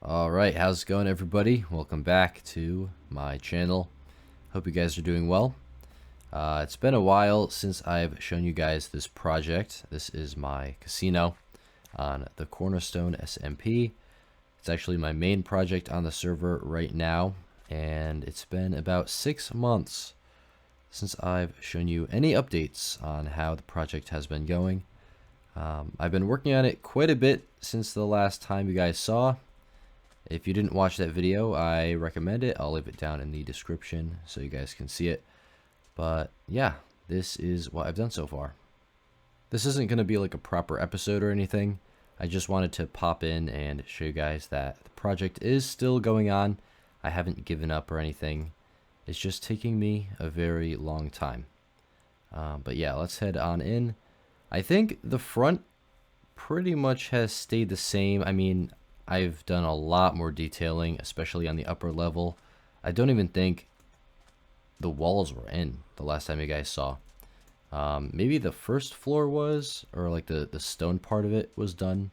Alright, how's it going, everybody? Welcome back to my channel. Hope you guys are doing well. It's been a while since I've shown you guys this project. This is my casino on the Cornerstone SMP. It's actually my main project on the server right now, and it's been about 6 months since I've shown you any updates on how the project has been going. I've been working on it quite a bit since the last time you guys saw. If you didn't watch that video, I recommend it. I'll leave it down in the description so you guys can see it. But yeah, this is what I've done so far. This isn't going to be like a proper episode or anything. I just wanted to pop in and show you guys that the project is still going on. I haven't given up or anything. It's just taking me a very long time. But yeah, let's head on in. I think the front pretty much has stayed the same. I mean, I've done a lot more detailing, especially on the upper level. I don't even think the walls were in the last time you guys saw. Maybe the first floor was, or like the stone part of it was done.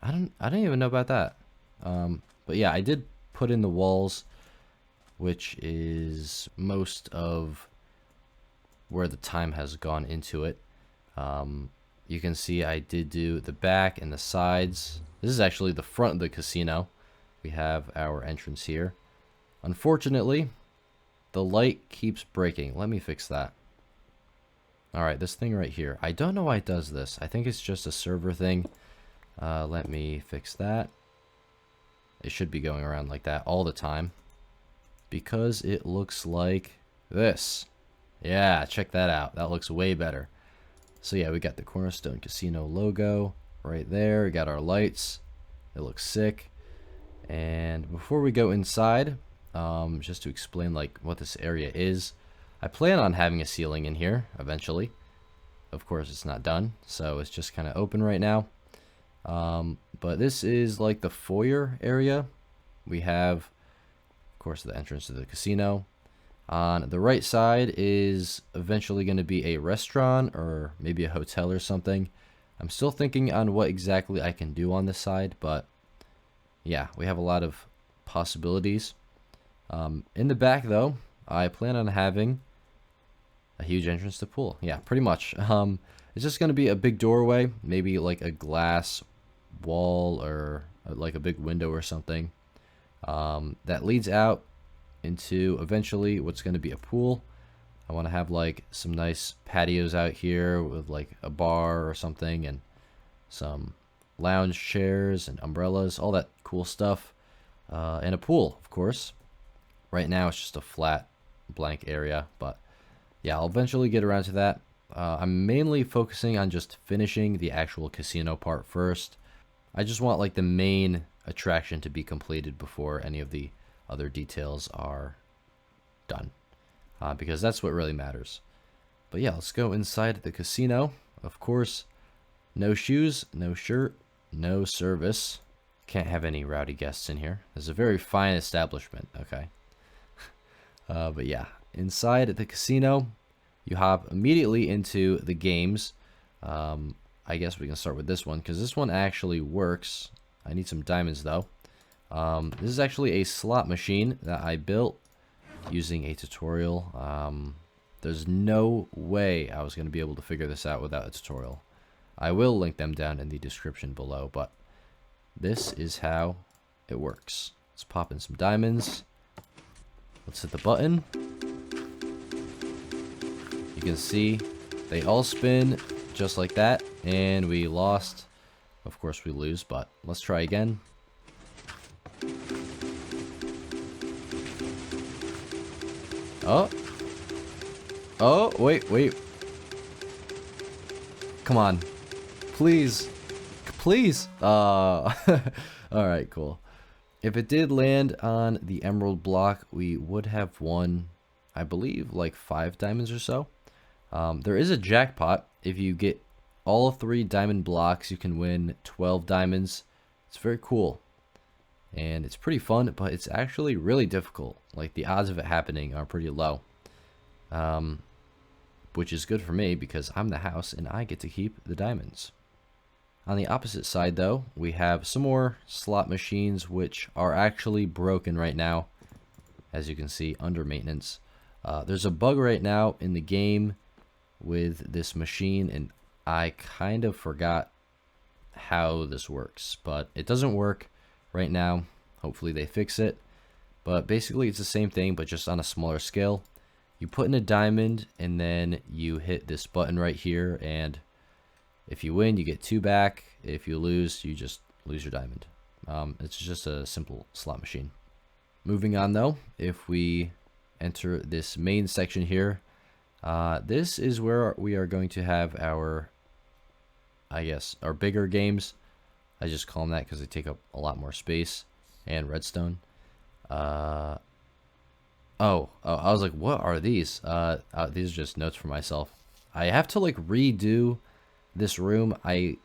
I don't even know about that. But yeah, I did put in the walls, which is most of where the time has gone into it. You can see I did do the back and the sides. This is actually the front of the casino. We have our entrance here. Unfortunately, the light keeps breaking. Let me fix that. Alright, this thing right here. I don't know why it does this. I think it's just a server thing. Let me fix that. It should be going around like that all the time, because it looks like this. Yeah, check that out. That looks way better. So yeah, we got the Cornerstone Casino logo right there. We got our lights. It looks sick. And before we go inside, just to explain like what this area is, I plan on having a ceiling in here eventually. Of course, it's not done, so it's just kind of open right now. But this is like the foyer area. We have, of course, the entrance to the casino. On the right side is eventually going to be a restaurant or maybe a hotel or something. I'm still thinking on what exactly I can do on this side, but yeah, we have a lot of possibilities. In the back, though, I plan on having a huge entrance to pool. Yeah, pretty much. It's just going to be a big doorway, maybe like a glass wall or like a big window or something that leads out into eventually what's going to be a pool. I want to have like some nice patios out here with like a bar or something and some lounge chairs and umbrellas, all that cool stuff, and a pool, of course. Right now it's just a flat blank area, but yeah, I'll eventually get around to that. I'm mainly focusing on just finishing the actual casino part first. I just want like the main attraction to be completed before any of the other details are done, because that's what really matters. But yeah, let's go inside the casino. Of course, no shoes, no shirt, no service. Can't have any rowdy guests in here. It's a very fine establishment, okay? But yeah, inside the casino, you hop immediately into the games. I guess we can start with this one, because this one actually works. I need some diamonds, though. This is actually a slot machine that I built using a tutorial. There's no way I was going to be able to figure this out without a tutorial. I will link them down in the description below, but this is how it works. Let's pop in some diamonds. Let's hit the button. You can see they all spin just like that, and we lost. Of course we lose, but let's try again. Oh, wait. Come on. Please. Alright, cool. If it did land on the emerald block, we would have won, I believe, like 5 diamonds or so. There is a jackpot. If you get all 3 diamond blocks, you can win 12 diamonds. It's very cool. And it's pretty fun, but it's actually really difficult. Like, the odds of it happening are pretty low. Which is good for me, because I'm the house and I get to keep the diamonds. On the opposite side, though, we have some more slot machines which are actually broken right now, as you can see, under maintenance. There's a bug right now in the game with this machine, and I kind of forgot how this works, but it doesn't work right now. Hopefully they fix it. But basically it's the same thing, but just on a smaller scale. You put in a diamond, and then you hit this button right here, and if you win, you get 2 back. If you lose, you just lose your diamond. It's just a simple slot machine. Moving on though, if we enter this main section here, this is where we are going to have our, I guess, our bigger games. I just call them that because they take up a lot more space. And Rexxstone. I was like, what are these? These are just notes for myself. I have to like redo this room. I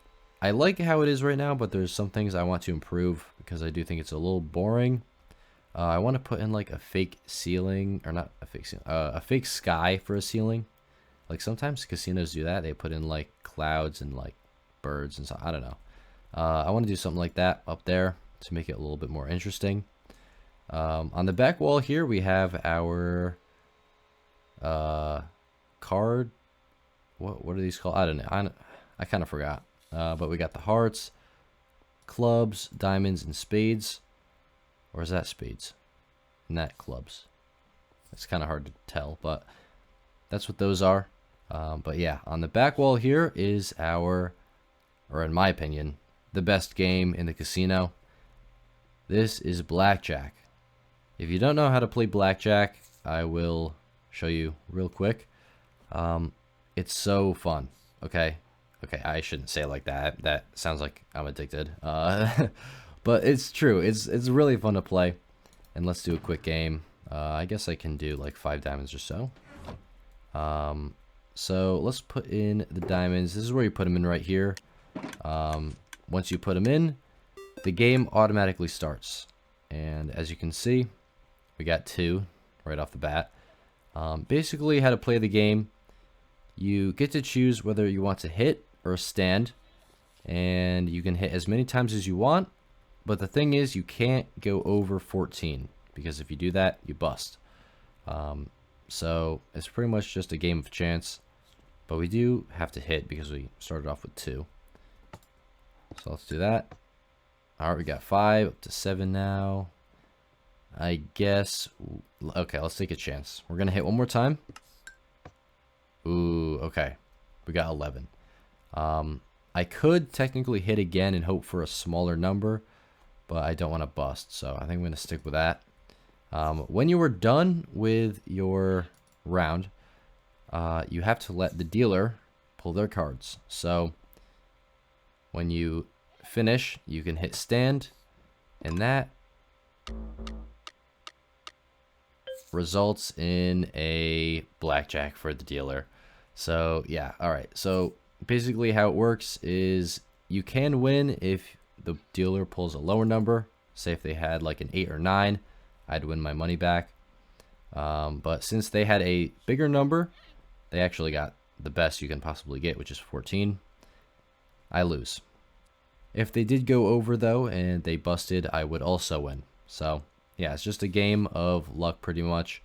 like how it is right now, but there's some things I want to improve because I do think it's a little boring. I want to put in like a fake ceiling, or not a fake ceiling, a fake sky for a ceiling. Like sometimes casinos do that. They put in like clouds and like birds and so I don't know. I want to do something like that up there to make it a little bit more interesting. On the back wall here, we have our card. What are these called? I don't know. I kind of forgot. But we got the hearts, clubs, diamonds, and spades. Or is that spades? And that clubs. It's kind of hard to tell, but that's what those are. But yeah, on the back wall here is our, or in my opinion, the best game in the casino. This is blackjack. If you don't know how to play blackjack, I will show you real quick. It's so fun. Okay, I shouldn't say it like that. That sounds like I'm addicted. But it's true. It's really fun to play. And let's do a quick game. I guess I can do like 5 diamonds or so. So let's put in the diamonds. This is where you put them in right here. Once you put them in, the game automatically starts. And as you can see, we got 2 right off the bat. Basically, how to play the game. You get to choose whether you want to hit or stand. And you can hit as many times as you want. But the thing is, you can't go over 14. Because if you do that, you bust. So it's pretty much just a game of chance. But we do have to hit because we started off with 2. So let's do that. Alright, we got 5 up to 7 now. I guess. Okay, let's take a chance. We're going to hit one more time. Ooh, okay. We got 11. I could technically hit again and hope for a smaller number, but I don't want to bust. So I think I'm going to stick with that. When you are done with your round, you have to let the dealer pull their cards. So when you finish, you can hit stand, and that results in a blackjack for the dealer. So yeah, all right. So basically how it works is you can win if the dealer pulls a lower number. Say if they had like an 8 or 9, I'd win my money back. But since they had a bigger number, they actually got the best you can possibly get, which is 14. I lose. If they did go over though and they busted, I would also win. So yeah, it's just a game of luck pretty much.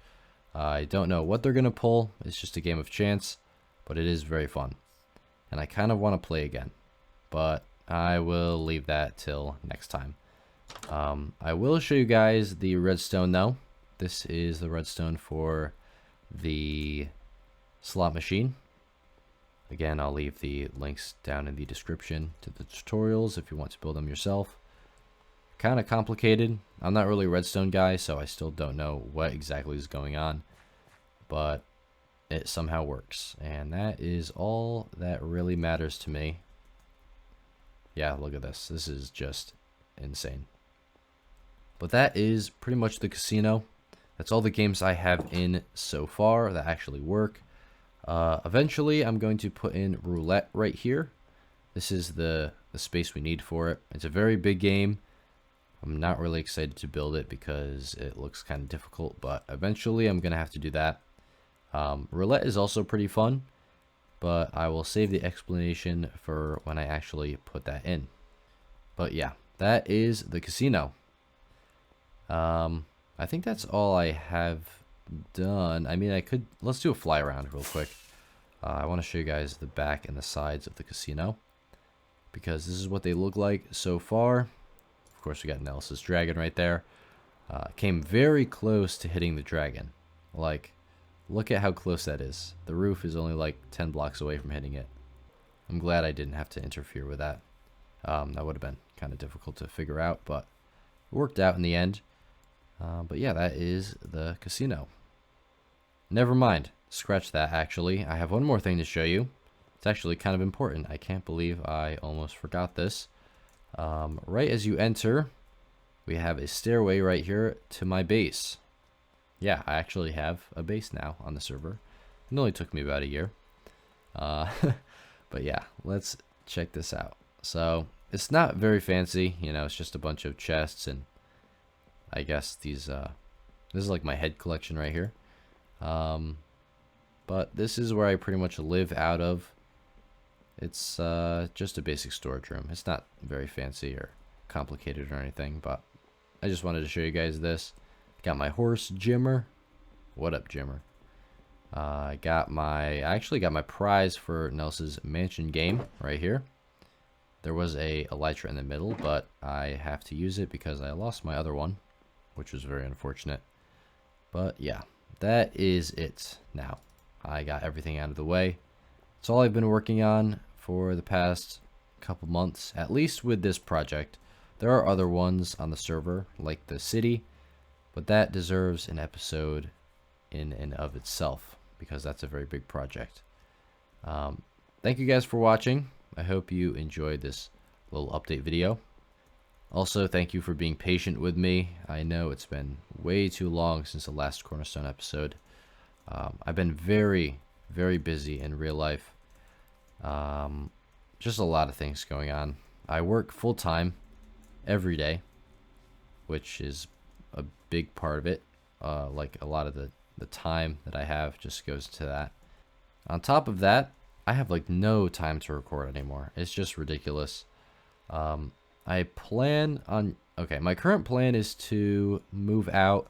I don't know what they're gonna pull. It's just a game of chance, but it is very fun. And I kind of want to play again, but I will leave that till next time. I will show you guys the Rexxstone though. This is the Rexxstone for the slot machine. Again, I'll leave the links down in the description to the tutorials if you want to build them yourself. Kind of complicated. I'm not really a Rexxstone guy, so I still don't know what exactly is going on, but it somehow works, and that is all that really matters to me. Yeah, look at this. This is just insane. But that is pretty much the casino. That's all the games I have in so far that actually work. Eventually, I'm going to put in roulette right here. This is the space we need for it. It's a very big game. I'm not really excited to build it because it looks kind of difficult, but eventually I'm going to have to do that. Roulette is also pretty fun. but I will save the explanation for when I actually put that in. But yeah, that is the casino. I think that's all I have done. I mean, let's do a fly around real quick. I want to show you guys the back and the sides of the casino, because this is what they look like so far. Of course, we got Nels's dragon right there. Came very close to hitting the dragon. Like, look at how close that is. The roof is only like 10 blocks away from hitting it. I'm glad I didn't have to interfere with that. That would have been kind of difficult to figure out, but it worked out in the end. But yeah, that is the casino. Never mind. Scratch that, actually. I have one more thing to show you. It's actually kind of important. I can't believe I almost forgot this. Right as you enter, we have a stairway right here to my base. Yeah, I actually have a base now on the server. It only took me about a year. But yeah, let's check this out. So, it's not very fancy. You know, it's just a bunch of chests, and I guess these, this is like my head collection right here. But this is where I pretty much live out of. It's just a basic storage room. It's not very fancy or complicated or anything, but I just wanted to show you guys this. Got my horse, Jimmer. What up, Jimmer? I actually got my prize for Nels's mansion game right here. There was a elytra in the middle, but I have to use it because I lost my other one, which was very unfortunate. But yeah, that is it now. I got everything out of the way. It's all I've been working on for the past couple months, at least with this project. There are other ones on the server, like the city, but that deserves an episode in and of itself, because that's a very big project. Thank you guys for watching. I hope you enjoyed this little update video. Also, thank you for being patient with me. I know it's been way too long since the last Cornerstone episode. I've been very, very busy in real life. Just a lot of things going on. I work full-time every day, which is a big part of it. Like a lot of the time that I have just goes to that. On top of that, I have like no time to record anymore. It's just ridiculous. I plan on, okay, my current plan is to move out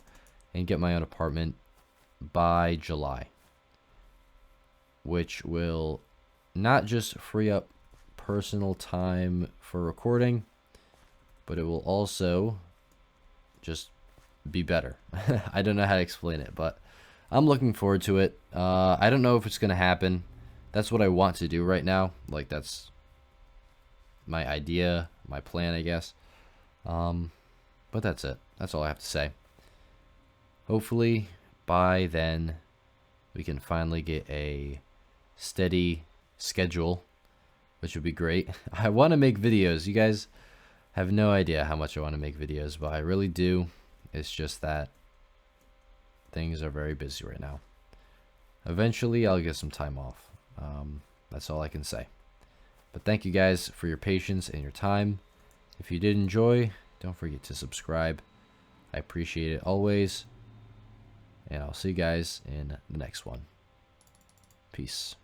and get my own apartment by July, which will not just free up personal time for recording, but it will also just be better. I don't know how to explain it, but I'm looking forward to it. I don't know if it's going to happen. That's what I want to do right now. Like, that's my idea, my plan, I guess. But that's it. That's all I have to say. Hopefully, by then, we can finally get a steady schedule, which would be great. I want to make videos. You guys have no idea how much I want to make videos, but I really do. It's just that things are very busy right now. Eventually, I'll get some time off. That's all I can say. But thank you guys for your patience and your time. If you did enjoy, don't forget to subscribe. I appreciate it always. And I'll see you guys in the next one. Peace.